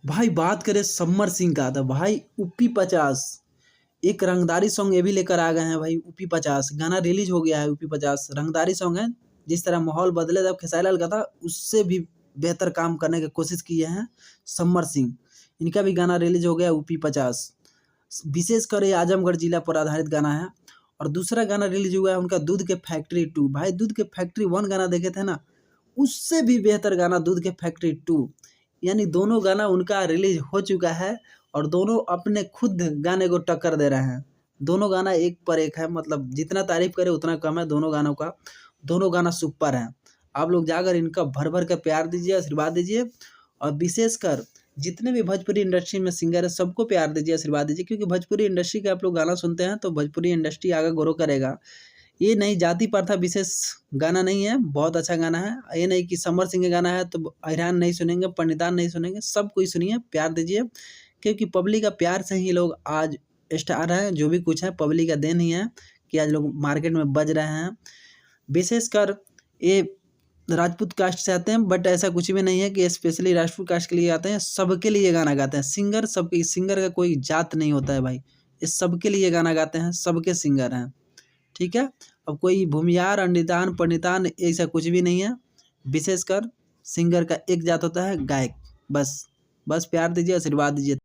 भाई बात करें समर सिंह का, तो भाई यूपी 50 एक रंगदारी सॉन्ग ये भी लेकर आ गए हैं भाई। यूपी 50 गाना रिलीज हो गया है। यूपी 50 रंगदारी सॉन्ग है। जिस तरह माहौल बदले जब खेसारी लाल का था, उससे भी बेहतर काम करने की कोशिश किए हैं समर सिंह। इनका भी गाना रिलीज हो गया यूपी 50। विशेषकर ये आजमगढ़ जिला पर आधारित गाना है। और दूसरा गाना रिलीज हुआ है उनका दूध के फैक्ट्री 2। भाई दूध के फैक्ट्री 1 गाना देखे थे ना, उससे भी बेहतर गाना दूध के फैक्ट्री 2। यानी दोनों गाना उनका रिलीज हो चुका है और दोनों अपने खुद गाने को टक्कर दे रहे हैं। दोनों गाना एक पर एक है, मतलब जितना तारीफ करे उतना कम है दोनों गानों का। दोनों गाना सुपर हैं। आप लोग जाकर इनका भर भर कर प्यार दीजिए, आशीर्वाद दीजिए। और विशेषकर जितने भी भोजपुरी इंडस्ट्री में सिंगर है, सबको प्यार दीजिए, आशीर्वाद दीजिए। क्योंकि भोजपुरी इंडस्ट्री का आप लोग गाना सुनते हैं तो भोजपुरी इंडस्ट्री आगे ग्रो करेगा। ये नहीं जाति प्रथा विशेष गाना नहीं है, बहुत अच्छा गाना है। ये नहीं कि समर सिंह का गाना है तो अहिरान नहीं सुनेंगे, पंडितान नहीं सुनेंगे, सब कोई सुनिए, प्यार दीजिए। क्योंकि पब्लिक का प्यार से ही लोग आज स्टार हैं। जो भी कुछ है पब्लिक का देन ही है कि आज लोग मार्केट में बज रहे हैं। विशेषकर ये राजपूत कास्ट से आते हैं, बट ऐसा कुछ भी नहीं है कि स्पेशली राजपूत कास्ट के लिए आते हैं। सबके लिए गाना गाते हैं सिंगर। सबके सिंगर का कोई जात नहीं होता है भाई, ये सबके लिए गाना गाते हैं, सबके सिंगर हैं। ठीक है। अब कोई भूमियार, अंडितान, पंडितान ऐसा कुछ भी नहीं है। विशेषकर सिंगर का एक जात होता है, गायक। बस प्यार दीजिए, आशीर्वाद दीजिए।